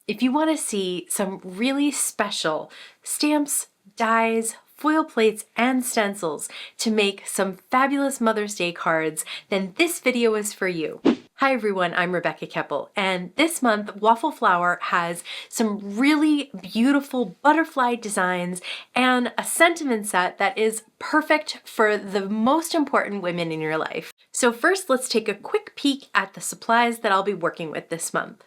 If you want to see some really special stamps, dies, foil plates, and stencils to make some fabulous Mother's Day cards, then this video is for you. Hi everyone, I'm Rebecca Keppel, and this month Waffle Flower has some really beautiful butterfly designs and a sentiment set that is perfect for the most important women in your life. So first, let's take a quick peek at the supplies that I'll be working with this month.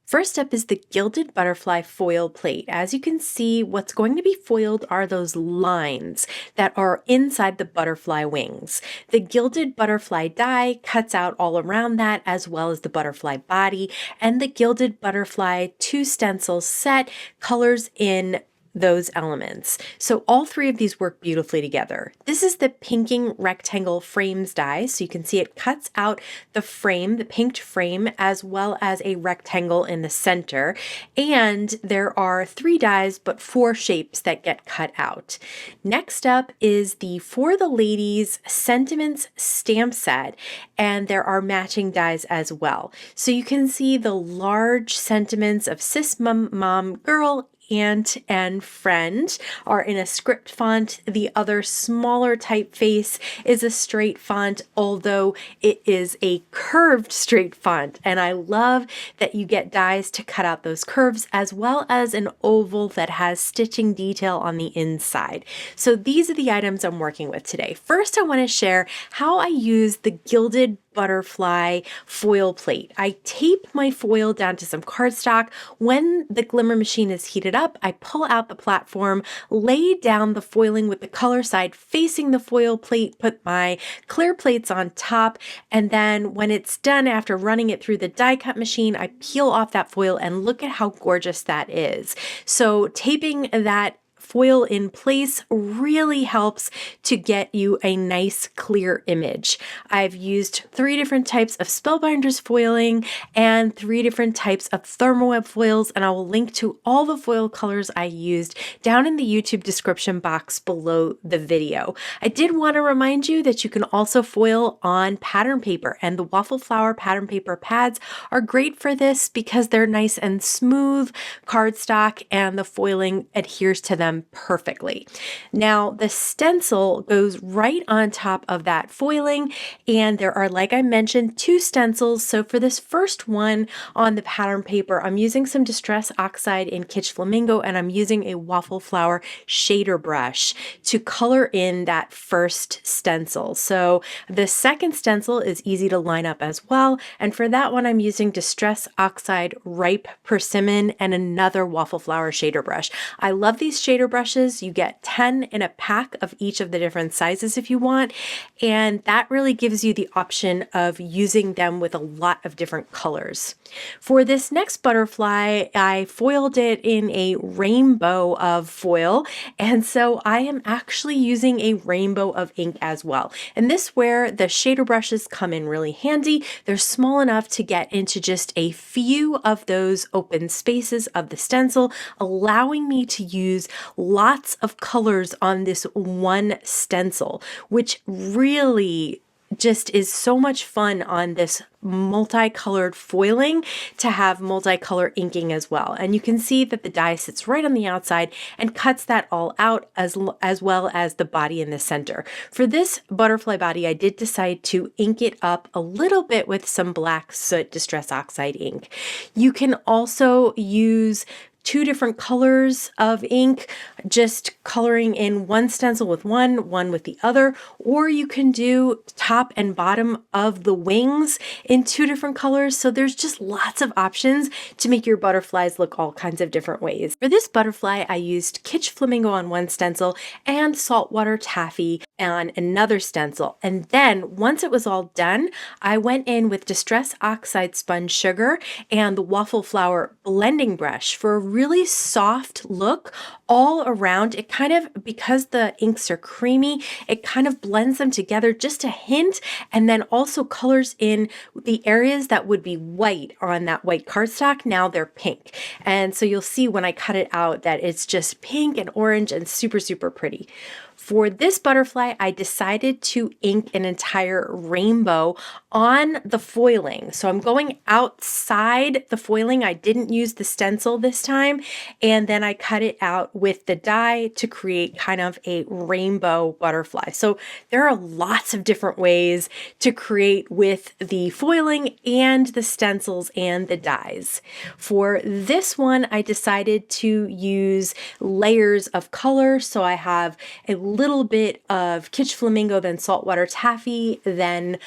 First up is the Gilded Butterfly foil plate. As you can see, what's going to be foiled are those lines that are inside the butterfly wings. The Gilded Butterfly Die cuts out all around that, as well as the butterfly body, and the Gilded Butterfly 2 stencil set colors in those elements. So all three of these work beautifully together. This is the pinking rectangle frames die. So you can see it cuts out the frame, the pinked frame, as well as a rectangle in the center. And there are 3 dies, but 4 shapes that get cut out. Next up is the For the Ladies Sentiments stamp set. And there are matching dies as well. So you can see the large sentiments of sis, mom, girl, aunt, and friend are in a script font. The other smaller typeface is a straight font, although it is a curved straight font. And I love that you get dies to cut out those curves, as well as an oval that has stitching detail on the inside. So these are the items I'm working with today. First, I want to share how I use the Gilded Butterfly foil plate. I tape my foil down to some cardstock. When the Glimmer machine is heated up, I pull out the platform, lay down the foiling with the color side facing the foil plate, put my clear plates on top, and then when it's done, after running it through the die cut machine, I peel off that foil and look at how gorgeous that is. So taping that foil in place really helps to get you a nice clear image. I've used 3 different types of Spellbinders foiling and 3 different types of thermoweb foils, and I will link to all the foil colors I used down in the YouTube description box below the video. I did want to remind you that you can also foil on pattern paper, and the Waffle Flower pattern paper pads are great for this because they're nice and smooth cardstock and the foiling adheres to them perfectly. Now the stencil goes right on top of that foiling, and there are, like I mentioned, 2 stencils. So for this first one on the pattern paper, I'm using some Distress Oxide in Kitsch Flamingo, and I'm using a Waffle Flower shader brush to color in that first stencil. So the second stencil is easy to line up as well, and for that one I'm using Distress Oxide Ripe Persimmon and another Waffle Flower shader brush. I love these shader brushes. You get 10 in a pack of each of the different sizes if you want, and that really gives you the option of using them with a lot of different colors. For this next butterfly, I foiled it in a rainbow of foil, and so I am actually using a rainbow of ink as well. And this where the shader brushes come in really handy. They're small enough to get into just a few of those open spaces of the stencil, allowing me to use lots of colors on this one stencil, which really just is so much fun on this multicolored foiling to have multicolor inking as well. And you can see that the die sits right on the outside and cuts that all out, as well as the body in the center. For this butterfly body, I did decide to ink it up a little bit with some black soot Distress Oxide ink. You can also use 2 different colors of ink, just coloring in one stencil with one with the other, or you can do top and bottom of the wings in 2 different colors. So there's just lots of options to make your butterflies look all kinds of different ways. For this butterfly, I used Kitsch Flamingo on one stencil and Saltwater Taffy on another stencil. And then once it was all done, I went in with Distress Oxide Sponge Sugar and the Waffle Flower blending brush for a really soft look all around. It kind of, because the inks are creamy, it kind of blends them together just a hint, and then also colors in the areas that would be white on that white cardstock. Now they're pink. And so you'll see when I cut it out that it's just pink and orange and super, super pretty. For this butterfly, I decided to ink an entire rainbow on the foiling. So I'm going outside the foiling. I didn't use the stencil this time. And then I cut it out with the die to create kind of a rainbow butterfly. So there are lots of different ways to create with the foiling and the stencils and the dies. For this one, I decided to use layers of color. So I have a little bit of Kitsch Flamingo, then Saltwater Taffy, then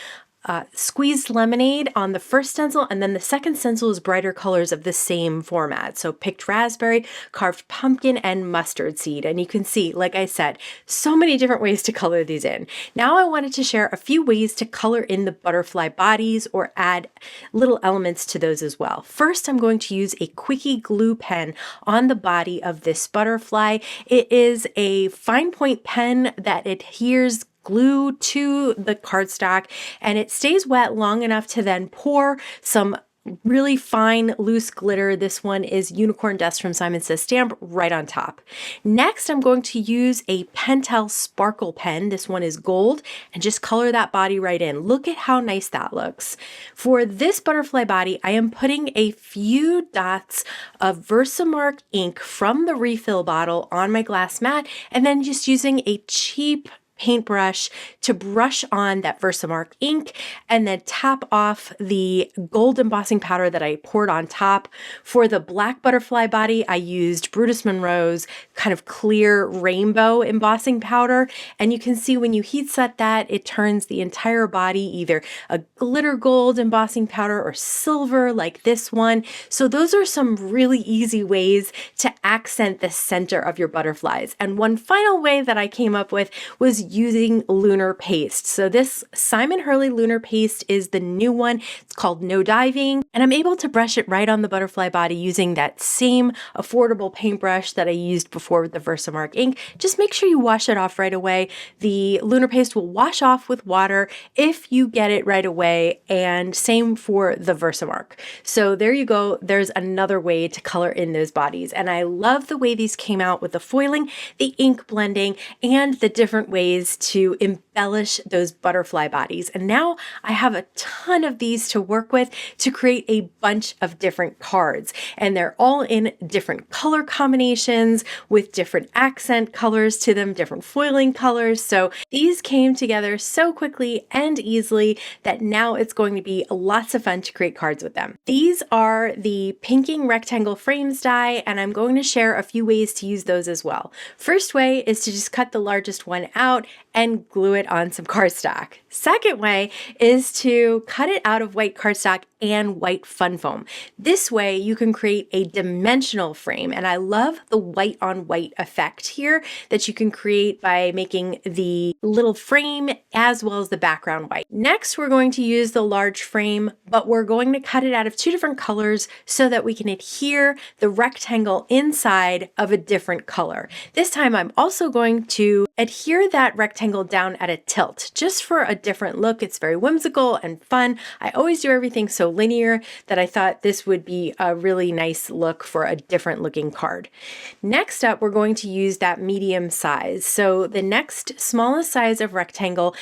squeezed lemonade on the first stencil, and then the second stencil is brighter colors of the same format. So picked raspberry, carved pumpkin, and mustard seed. And you can see, like I said, so many different ways to color these in. Now I wanted to share a few ways to color in the butterfly bodies or add little elements to those as well. First, I'm going to use a quickie glue pen on the body of this butterfly. It is a fine point pen that adheres glue to the cardstock, and it stays wet long enough to then pour some really fine loose glitter. This one is Unicorn Dust from Simon Says Stamp right on top. Next, I'm going to use a Pentel sparkle pen. This one is gold, and just color that body right in. Look at how nice that looks. For this butterfly body, I am putting a few dots of Versamark ink from the refill bottle on my glass mat, and then just using a cheap paintbrush to brush on that Versamark ink and then tap off the gold embossing powder that I poured on top. For the black butterfly body, I used Brutus Monroe's kind of clear rainbow embossing powder. And you can see when you heat set that, it turns the entire body either a glitter gold embossing powder or silver like this one. So those are some really easy ways to accent the center of your butterflies. And one final way that I came up with was using lunar paste. So this Simon Hurley lunar paste is the new one. It's called No Diving, and I'm able to brush it right on the butterfly body using that same affordable paintbrush that I used before with the Versamark ink. Just make sure you wash it off right away. The lunar paste will wash off with water if you get it right away, and same for the Versamark. So there you go. There's another way to color in those bodies, and I love the way these came out with the foiling, the ink blending, and the different ways to embellish those butterfly bodies. And now I have a ton of these to work with to create a bunch of different cards. And they're all in different color combinations with different accent colors to them, different foiling colors. So these came together so quickly and easily that now it's going to be lots of fun to create cards with them. These are the pinking rectangle frames die, and I'm going to share a few ways to use those as well. First way is to just cut the largest one out and glue it on some cardstock. Second way is to cut it out of white cardstock and white fun foam. This way you can create a dimensional frame, and I love the white on white effect here that you can create by making the little frame as well as the background white. Next, we're going to use the large frame, but we're going to cut it out of two different colors so that we can adhere the rectangle inside of a different color. This time I'm also going to adhere that rectangle down at a tilt just for a different look. It's very whimsical and fun. I always do everything so linear that I thought this would be a really nice look for a different looking card. Next up, we're going to use that medium size. So the next smallest size of rectangle,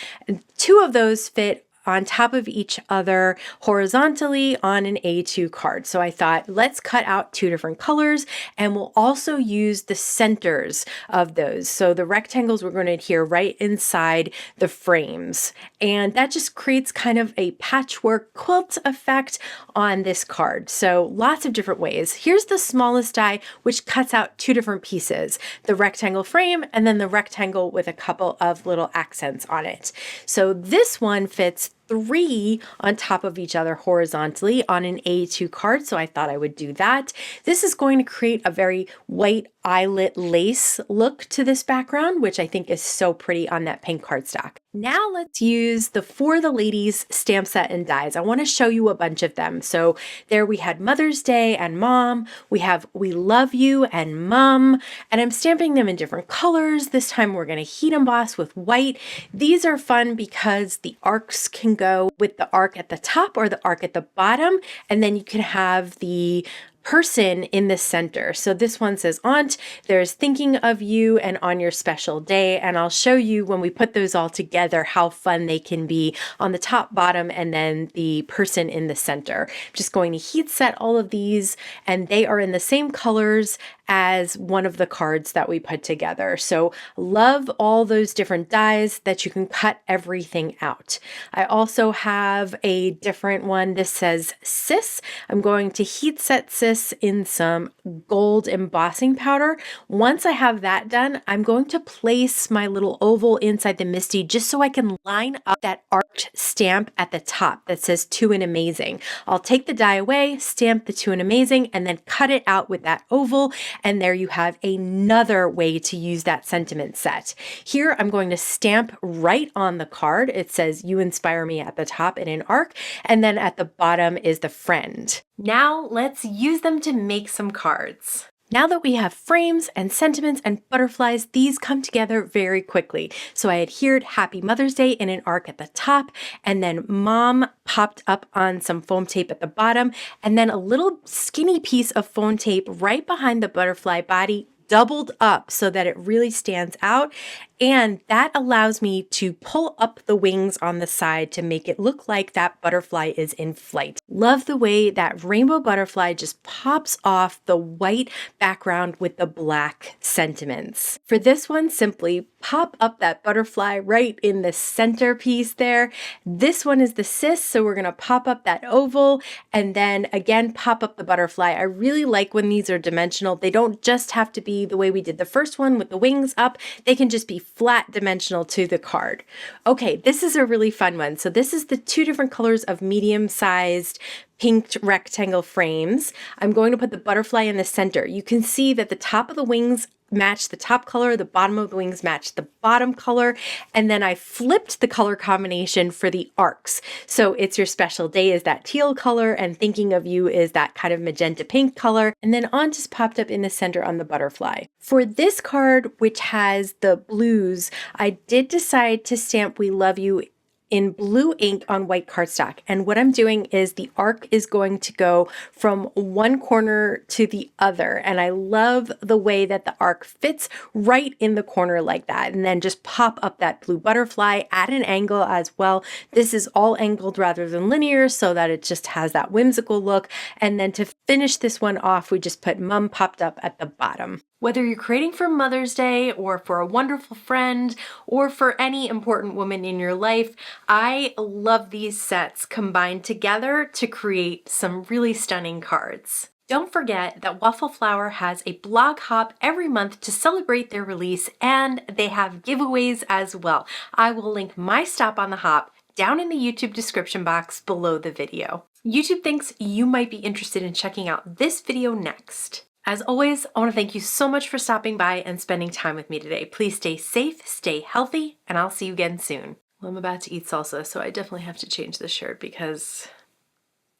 two of those fit on top of each other horizontally on an A2 card. So I thought, let's cut out two different colors, and we'll also use the centers of those. So the rectangles we're going to adhere right inside the frames. And that just creates kind of a patchwork quilt effect on this card. So lots of different ways. Here's the smallest die, which cuts out two different pieces, the rectangle frame and then the rectangle with a couple of little accents on it. So this one fits three on top of each other horizontally on an A2 card, so I thought I would do that. This is going to create a very white eyelet lace look to this background, which I think is so pretty on that pink cardstock. Now let's use the For the Ladies stamp set and dies. I want to show you a bunch of them. So there we had Mother's Day and Mom. We have We Love You and Mum, and I'm stamping them in different colors. This time we're going to heat emboss with white. These are fun because the arcs can go with the arc at the top or the arc at the bottom, and then you can have the person in the center. So this one says aunt, there's thinking of you and on your special day. And I'll show you when we put those all together how fun they can be on the top, bottom, and then the person in the center. I'm just going to heat set all of these, and they are in the same colors as one of the cards that we put together. So love all those different dies that you can cut everything out. I also have a different one. This says Sis. I'm going to heat set Sis in some gold embossing powder. Once I have that done, I'm going to place my little oval inside the Misty just so I can line up that arched stamp at the top that says To and Amazing. I'll take the die away, stamp the To and Amazing, and then cut it out with that oval. And there you have another way to use that sentiment set. Here I'm going to stamp right on the card. It says You Inspire Me at the top in an arc, and then at the bottom is the friend. Now let's use them to make some cards. Now that we have frames and sentiments and butterflies, these come together very quickly. So I adhered Happy Mother's Day in an arc at the top, and then Mom popped up on some foam tape at the bottom, and then a little skinny piece of foam tape right behind the butterfly body, doubled up so that it really stands out. And that allows me to pull up the wings on the side to make it look like that butterfly is in flight. Love the way that rainbow butterfly just pops off the white background with the black sentiments. For this one, simply pop up that butterfly right in the center piece there. This one is the Sis, so we're gonna pop up that oval and then again pop up the butterfly. I really like when these are dimensional. They don't just have to be the way we did the first one with the wings up. They can just be flat dimensional to the card. Okay, this is a really fun one. So this is the two different colors of medium-sized pink rectangle frames. I'm going to put the butterfly in the center. You can see that the top of the wings match the top color, the bottom of the wings match the bottom color, and then I flipped the color combination for the arcs. So It's Your Special Day is that teal color, and Thinking of You is that kind of magenta pink color, and then On just popped up in the center on the butterfly. For this card, which has the blues, I did decide to stamp We Love You in blue ink on white cardstock. And what I'm doing is the arc is going to go from one corner to the other. And I love the way that the arc fits right in the corner like that. And then just pop up that blue butterfly at an angle as well. This is all angled rather than linear so that it just has that whimsical look. And then to finish this one off, we just put Mum popped up at the bottom. Whether you're creating for Mother's Day or for a wonderful friend or for any important woman in your life, I love these sets combined together to create some really stunning cards. Don't forget that Waffle Flower has a blog hop every month to celebrate their release, and they have giveaways as well. I will link my stop on the hop down in the YouTube description box below the video. YouTube thinks you might be interested in checking out this video next. As always, I want to thank you so much for stopping by and spending time with me today. Please stay safe, stay healthy, and I'll see you again soon. Well, I'm about to eat salsa, so I definitely have to change this shirt because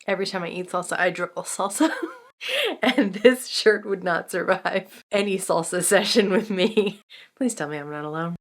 every time I eat salsa, I dribble salsa. And this shirt would not survive any salsa session with me. Please tell me I'm not alone.